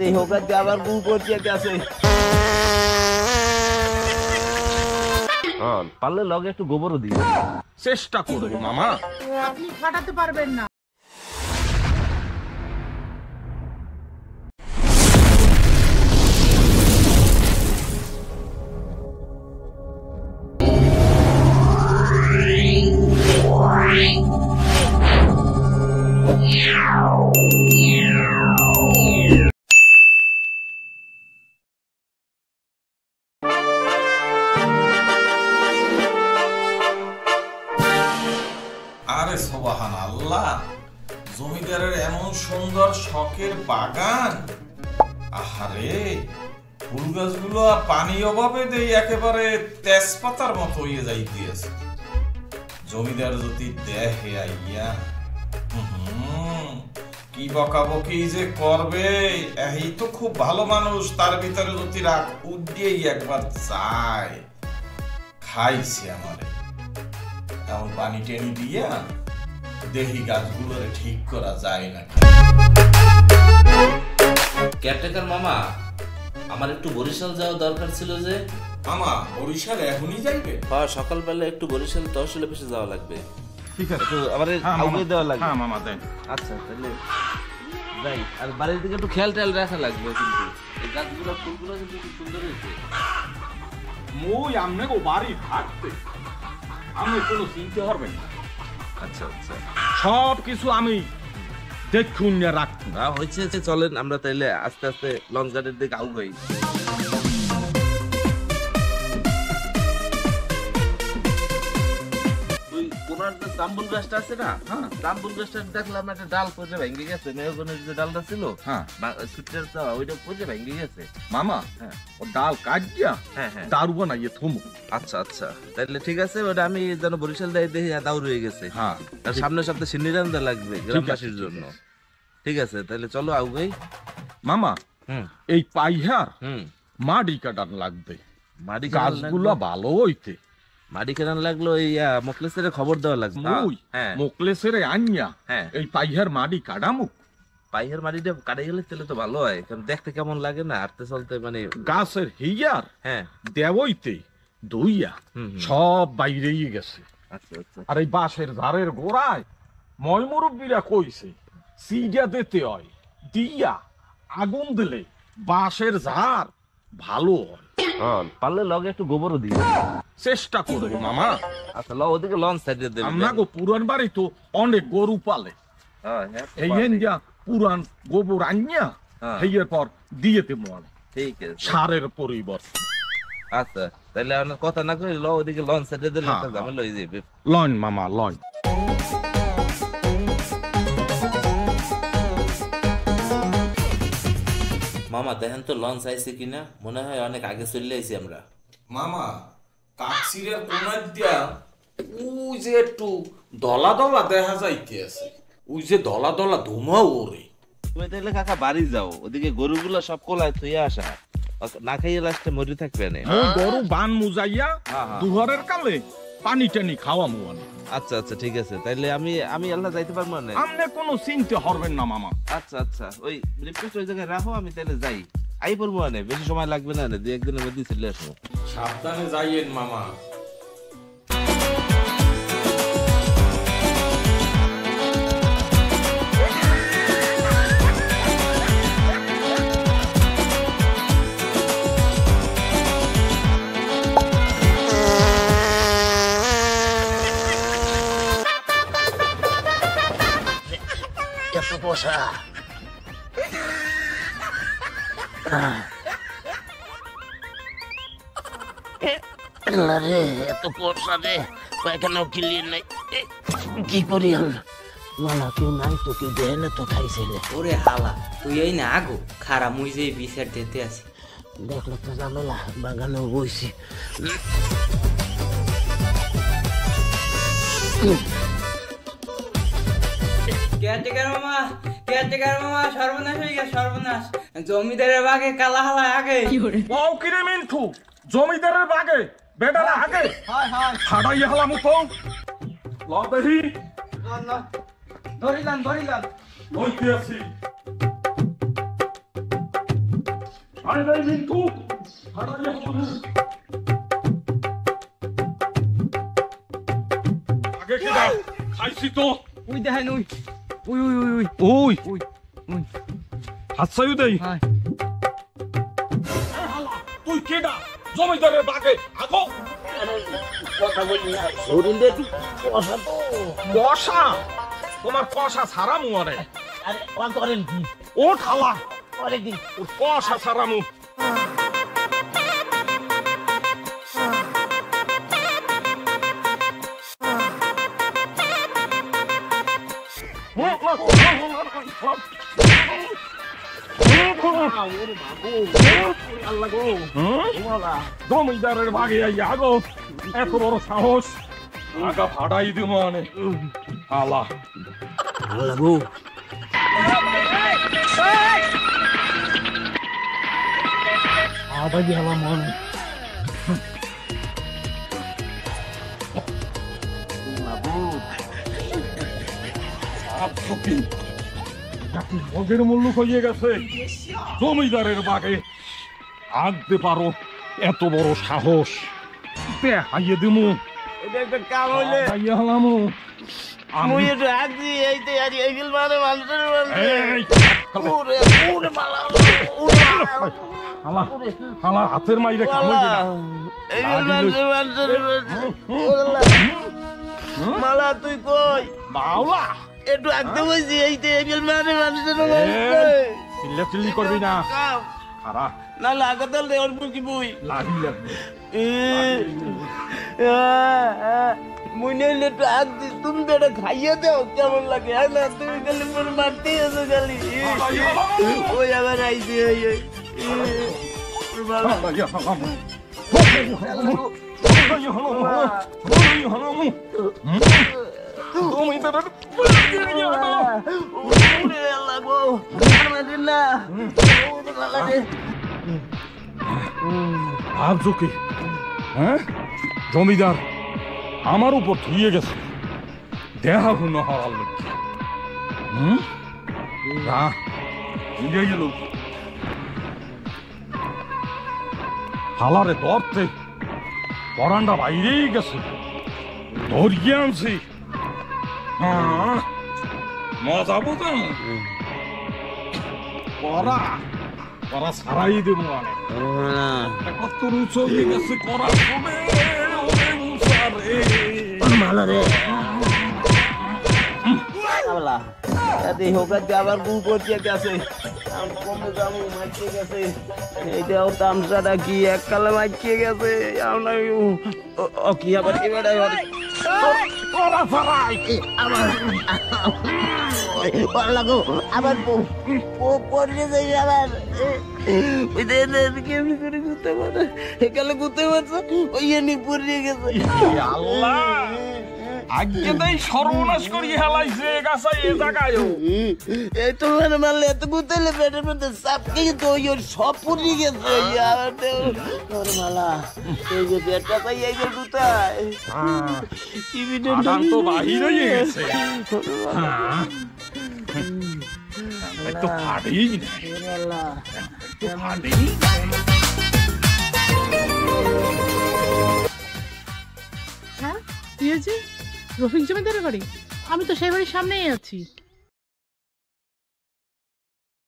এই হোকাতে আবার গু করছে আছে। পারলে লগে একটু গোবরও দিই, চেষ্টা করবো মামা। আপনি ফাটাতে পারবেন না। আরে সুবহানাল্লাহ, জমিদারের এমন সুন্দর শখের বাগান। আহারে, ফুল গাছগুলো পানি অভাবে দেই একেবারে তেজপাতার মতো হয়ে যাইতেছে। জমিদার যদি দেখে আইয়া কি বকাবকি যে করবে। এই তো খুব ভালো মানুষ, তার ভিতরে যদি রাগ উদ্দিয়েই একবার চায়। খাইছে আমারে, এমন পানি টেনি দিয়া দেহি গাছগুলোরে ঠিক করা যায় না। কেয়ারটেকার মামা, আমার একটু বরিশাল যাওয়া দরকার ছিল যে। মামা, বরিশাল এখনই যাইবে? হ্যাঁ, সকালবেলা একটু বরিশাল তহসিল অফিসে যাওয়া লাগবে। ঠিক আছে, তো আমাদের আউগে দেওয়া লাগবে। হ্যাঁ মামা, দেন। আচ্ছা, তাহলে যাই। আর বাড়ির দিকে একটু খেয়াল টেয়াল রাখা লাগবে, কিন্তু এই গাছগুলো ফুলগুলো কিন্তু খুব সুন্দর হয়েছে। মুই আমনে গো বাড়ি থাকতে আমি কোনো চিন্তা করবেন না। আচ্ছা আচ্ছা, সব কিছু আমি দেখুন রাখুন। হয়েছে, চলেন আমরা তাইলে আস্তে আস্তে লঞ্চ ঘাটের দিকে আউগাই। জাম্বুল গাছটা আছে না, জাম্বুল গাছটা দেখলাম একটা ডাল পড়ে ভেঙে গেছে। মেহগনির যে ডালটা ছিল, ওইটা পড়ে ভেঙে গেছে। মামা, ও ডাল কাটিয়া দারু বানাইয়ে থমু। আচ্ছা আচ্ছা, তাহলে ঠিক আছে। ওটা আমি যেন বরিশাল দেয় দেখি দাউ রয়ে গেছে। হ্যাঁ, আর সামনের সপ্তাহে সিন্নিরান্দা লাগবে গ্রামবাসীর জন্য। ঠিক আছে, তাহলে চলো আউগাই। মামা, এই পাইহার মাটি কাটান লাগবে। মাটি গাছগুলো ভালো হইতে মাটি কেনান লাগলো। এই মোকলেসের খবর দেওয়া লাগবে। মোকলেসের আনিয়া এই পাইহার মাটি কাটামু। পাইহার মাটিটা কাটে গেলে তাহলে তো ভালো হয়, কারণ দেখতে কেমন লাগে না হাঁটতে চলতে। মানে গাছের হিয়ার দেবইতে দইয়া সব বাইরেই গেছে। আচ্ছা আচ্ছা, আর এই বাঁশের ঝাড়ের গোড়ায় ময় মুরব্বীরা কইছে সিডা দিতে হয়, দিয়া আগুন দিলে বাঁশের ঝাড় ভালো হয়। পারলে লগে একটু গোবরও দিই, চেষ্টা করবো মামা। আচ্ছা, ওদিকে লঞ্চ সাইডে দেব। আমরা গো পুরান বাড়ি তো অনেক গরু পালে, এই যা পুরান গোবর আনিয়া হেয়ের পর দিয়েতে মনে। ঠিক আছে, সারের পরিবর্তে। আচ্ছা, তাহলে আপনার কথা না কই ওদিকে লঞ্চ সাইডে দিলে ঝামেলা হয়ে যাবে। লন মামা, লন। মামা দেখেন তো লঞ্চ আইছে কিনা, মনে হয় অনেক আগে চলে আইছি আমরা। মামা, কাকসিরের কোনার দিয়া ওই যে একটু দলা দলা দেখা যাইতে আছে, ওই যে দলা দলা ধুমা ওরে। তুমি তাহলে কাকা বাড়ি যাও, ওদিকে গরুগুলো সব কোলায় থুয়ে আসা, না খাইয়ে লাস্টে মরি থাকবে না। ওই গরু বান মুজাইয়া দুহরের কালে পানি টানি খাওয়া মুয়ানি। আচ্ছা আচ্ছা, ঠিক আছে, তাইলে আমি আল্লাহ যাইতে পারবো না। আপনি কোনো চিন্তা হরবেন না মামা। আচ্ছা আচ্ছা, ওই রিপোর্ট ওই জায়গায় রাখো, আমি তাহলে যাই। আই পড়বো না, বেশি সময় লাগবে না, 2-1 দিনের মধ্যে চলে আসবো। সাবধানে যাইয়েন মামা। পোষা রে, এত পোষা রে, পায়খানাও ক্লিয়ার নাই। কি করি মালা, কেউ নাই তো, কেউ দেয় না তো খাইছিলে। ওরে হালা, তুই এই না আগো খারা, মুই যে বিচার দিতে আছি। দেখলো তো ঝামেলা, বাগানেও বইছি। কেয়ারটেকার মামা, কেয়ারটেকার মামা, সর্বনাশ হয়ে গেছে, সর্বনাশ। জমিদারের বাগে কালা হালা আগে। ও কিরে মিন্টু, জমিদারের বাগে বেটারা আগে ফাড়াই হালামু তো। ল দেহি, ধরিলাম ধরিলাম, লইতে আছি। ছাড়ে নাই কিন্তু ছাড়াইয়া হালামু আগে কেডা খাইছি তো ওই দেখেন ওই ওই ওই ওই ওই ওই ওই হাতছাইও দেই হ্যাঁ তুই কেডা জমিদারের বাগে আগো কথা বলি না শরীরে একটু কষা তো কষা তোমার কষা ছাড়ামু আরে আরে ও করেন কি ও ঠালা করে কি ওর কষা ছাড়ামু জমিদারের ভাগে আগো এত বড় সাহস আগা ভাড়াই দিব মানে আলা লাগো আবার গেলাম মনে মগের মূল্য হয়ে গেছে জমিদারের বাগে আগতে পারো এত বড় সাহস হাইয়ে দিমু এটা একটা কাম হইলে হাইয়ে হালামু মুই একটু আগদি এইতে আর এই গিল মানে মানুষের এই, ওরে ওরে মালা হালা হালা হাতের মাইরে কাম হইবে না এই মানুষের মালা তুই কই বাউলা একটু আগতে বইছি এইতে এই গিল মানে মানুষের চিল্লা চিল্লি করবি না খারা না লাগাতাল রে ওর কি বই লাগি লাগবে মুই নিলে একটু আগ দিস তুমি তো এটা খাইয়ে দাও কেমন লাগে হ্যাঁ না তুমি খালি মনে মারতেই আছো খালি ওই আবার আইসি ভাবছো কি হ্যাঁ জমিদার আমার উপর ধুয়ে গেছে দেহা হুন হওয়ার লক্ষ্য না বুঝে গেল হালারে ধরতে পরান্ডা বাইরেই গেছে ধরিয়ে আনছি হ্যাঁ মজা বুঝাম পরা পরা সারাই দেবো অনেক কত রুচ হয়ে গেছে করা হবে মালা রে আবার গুল করছে গেছে কমে যাবো মাইকে গেছে এইটাও তামসাটা কি এক কালে মাইকে গেছে কি আবার এবার লাগো আবার পড়ে যাই আবার কেমনি করে ঘুরতে পারে একালে ঘুরতে পারছে ওই এনে পড়ে গেছে আল্লাহ আজকে তাই সর্বনাশ করিয়ে হেলাইছে গাছা এ জায়গায় এই তো মানে মারলে এত গুতাইলে পেটের মধ্যে চাপ খেয়ে তো ওই সব পুড়িয়ে গেছে মালা এই যে পেটটা তাই এই যে গুতায় তো বাহির হয়ে গেছে তো ফাটেই ফাটেই হ্যাঁ কি হয়েছে রফিক জমিদারের বাড়ি আমি তো সেই বাড়ির সামনেই আছি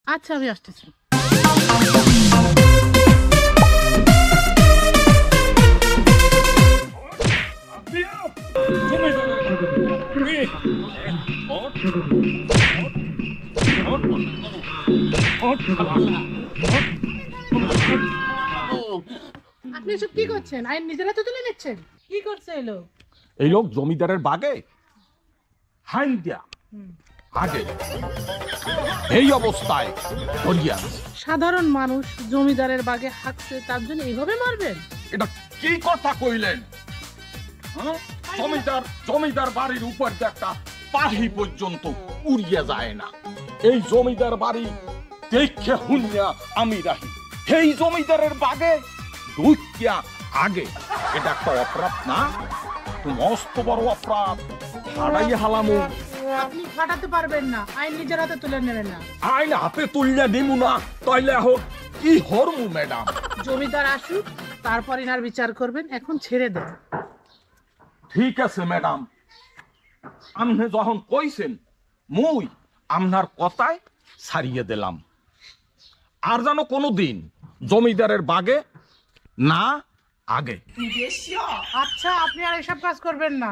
আচ্ছা আমি আসতেছি আপনি এসব কি করছেন আইন নিজের হাতে তুলে নিচ্ছেন কি করছে এই লোক এই লোক জমিদারের বাগে হাইন দিয়া আগে এই অবস্থায় ধরিয়া সাধারণ মানুষ জমিদারের বাগে হাঁকছে তার জন্য এইভাবে মারবেন এটা কি কথা কইলেন জমিদার বাড়ির উপর একটা পাহি পর্যন্ত উড়িয়ে যায় না এই জমিদার বাড়ি দেখে হুনিয়া আমি রাহি এই জমিদারের বাগে ঢুকিয়া আগে এটা একটা অপরাধ না মস্ত বড় অপরাধ হারাই হালামু আপনি ফাটাতে পারবেন না আইন নিজের হাতে তুলে নেবেন না আইন হাতে তুললে নিমু না তাইলে হোক কি হরমু ম্যাডাম? জমিদার আসুক, তারপর ইনার বিচার করবেন, এখন ছেড়ে দেন। ঠিক আছে ম্যাডাম, আপনি যখন কইছেন মুই আপনার কথায় ছাড়িয়ে দিলাম। আর যেন কোনোদিন জমিদারের বাগে না আগে। আচ্ছা, আপনি আর এসব কাজ করবেন না।